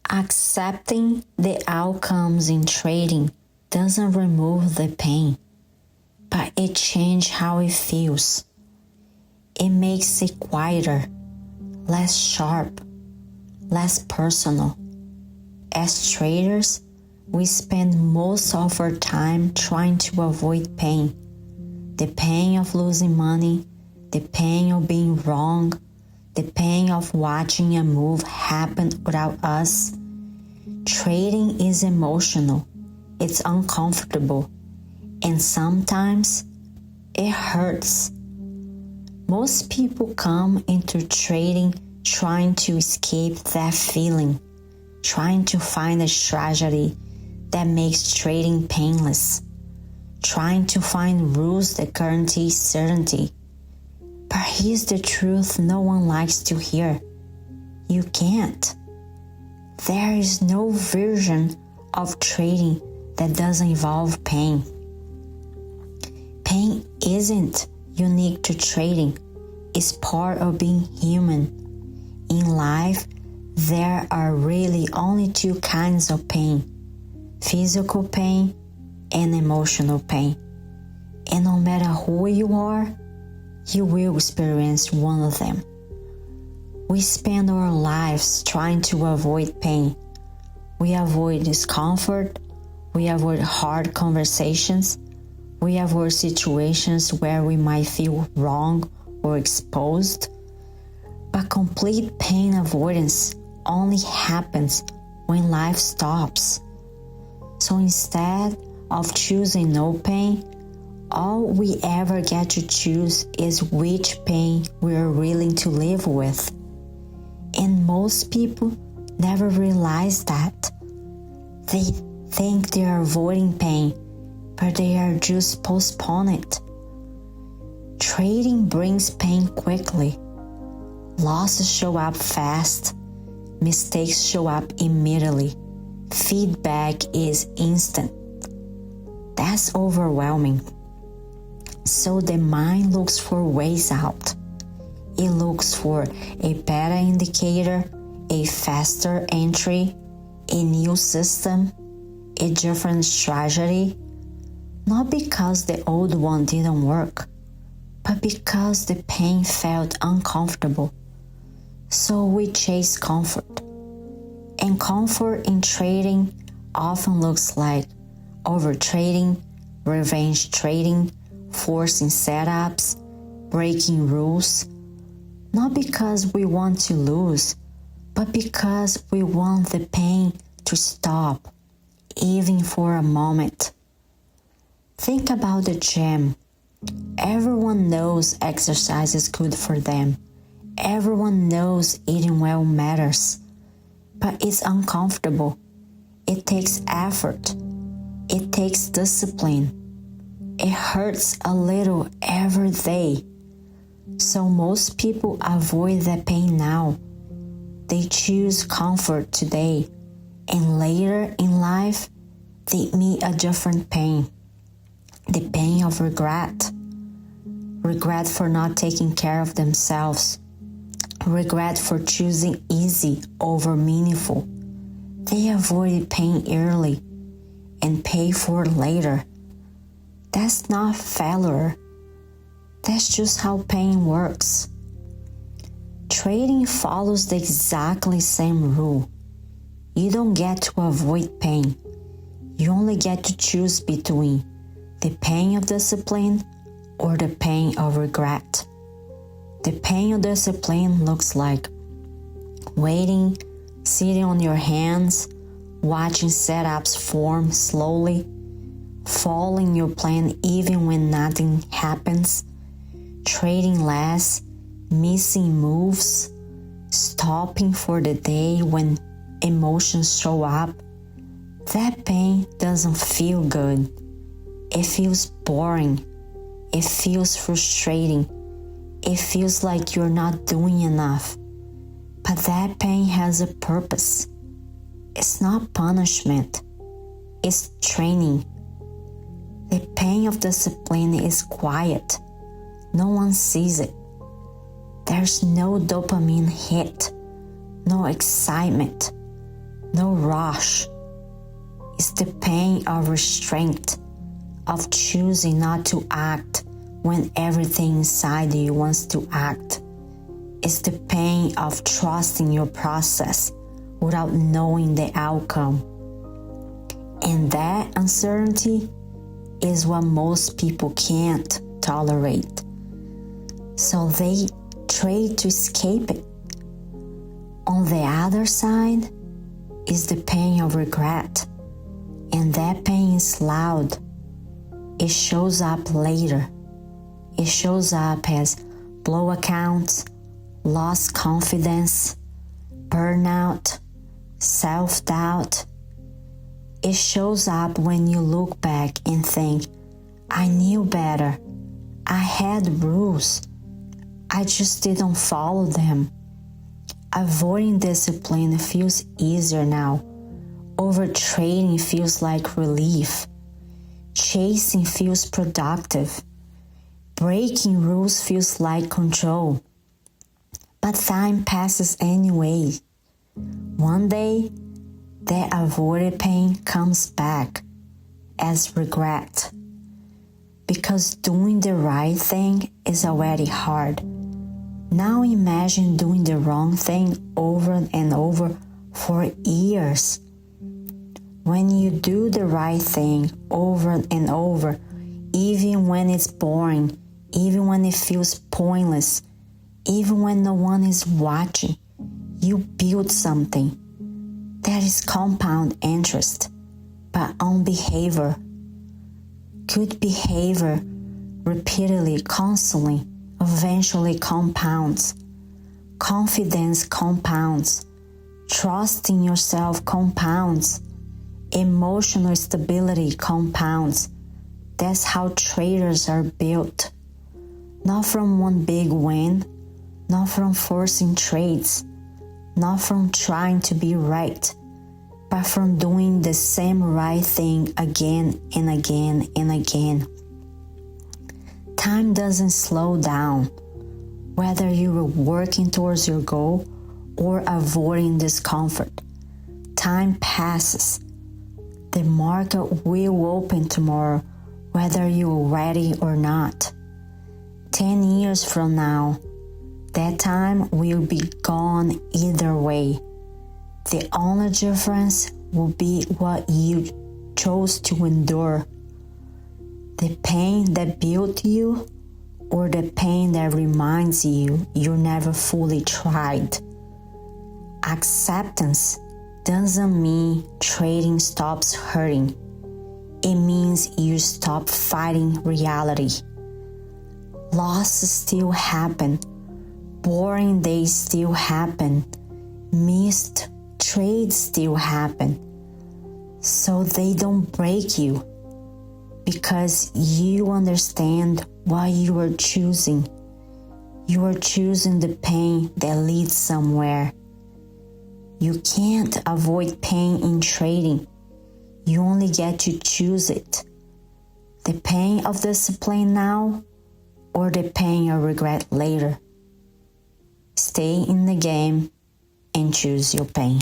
Accepting the outcomes in trading doesn't remove the pain, but it changes how it feels. It makes it quieter, less sharp, less personal. As traders, we spend most of our time trying to avoid pain. The pain of losing money, the pain of being wrong, the pain of watching a move happen without us. Trading is emotional, it's uncomfortable, and sometimes it hurts. Most people come into trading trying to escape that feeling, trying to find a strategy that makes trading painless, trying to find rules that guarantee certainty. But here's the truth no one likes to hear. You can't. There is no version of trading that doesn't involve pain. Pain isn't unique to trading. It's part of being human. In life, there are really only two kinds of pain: physical pain and emotional pain. And no matter who you are, you will experience one of them. We spend our lives trying to avoid pain. We avoid discomfort. We avoid hard conversations. We avoid situations where we might feel wrong or exposed. But complete pain avoidance only happens when life stops. So instead of choosing no pain, all we ever get to choose is which pain we are willing to live with. And most people never realize that. They think they are avoiding pain, but they are just postponing it. Trading brings pain quickly. Losses show up fast. Mistakes show up immediately. Feedback is instant. That's overwhelming. So the mind looks for ways out. It looks for a better indicator, a faster entry, a new system, a different strategy. Not because the old one didn't work, but because the pain felt uncomfortable. So we chase comfort. And comfort in trading often looks like overtrading, revenge trading, forcing setups, breaking rules. Not because we want to lose, but because we want the pain to stop, even for a moment. Think about the gym. Everyone knows exercise is good for them. Everyone knows eating well matters. But it's uncomfortable. It takes effort. It takes discipline. It hurts a little every day. So most people avoid that pain now. They choose comfort today, and later in life, they meet a different pain. The pain of regret. Regret for not taking care of themselves. Regret for choosing easy over meaningful. They avoided pain early and pay for it later. That's not failure. That's just how pain works. Trading follows the exactly same rule. You don't get to avoid pain. You only get to choose between the pain of discipline or the pain of regret. The pain of discipline looks like waiting, sitting on your hands, watching setups form slowly, following your plan even when nothing happens, trading less, missing moves, stopping for the day when emotions show up. That pain doesn't feel good. It feels boring. It feels frustrating. It feels like you're not doing enough. But that pain has a purpose. It's not punishment. It's training. The pain of discipline is quiet. No one sees it. There's no dopamine hit, no excitement, no rush. It's the pain of restraint, of choosing not to act when everything inside you wants to act. It's the pain of trusting your process without knowing the outcome. And that uncertainty is what most people can't tolerate. So they try to escape it. On the other side is the pain of regret. And that pain is loud. It shows up later. It shows up as blow accounts, lost confidence, burnout, self-doubt. It shows up when you look back and think, I knew better. I had rules. I just didn't follow them. Avoiding discipline feels easier now. Overtrading feels like relief. Chasing feels productive. Breaking rules feels like control. But time passes anyway. One day, that avoided pain comes back as regret. Because doing the right thing is already hard. Now imagine doing the wrong thing over and over for years. When you do the right thing over and over, even when it's boring, even when it feels pointless, even when no one is watching, you build something. That is compound interest, but on behavior. Good behavior, repeatedly, constantly, eventually compounds. Confidence compounds. Trust in yourself compounds. Emotional stability compounds. That's how traders are built. Not from one big win, not from forcing trades, not from trying to be right, but from doing the same right thing again and again and again. Time doesn't slow down, whether you are working towards your goal or avoiding discomfort. Time passes. The market will open tomorrow, whether you are ready or not. 10 years from now, that time will be gone either way. The only difference will be what you chose to endure. The pain that built you or the pain that reminds you never fully tried. Acceptance doesn't mean trading stops hurting. It means you stop fighting reality. Losses still happen. Boring days still happen. Missed trades still happen. So they don't break you. Because you understand why you are choosing. You are choosing the pain that leads somewhere. You can't avoid pain in trading. You only get to choose it. The pain of discipline now or the pain of regret later. Stay in the game and choose your pain.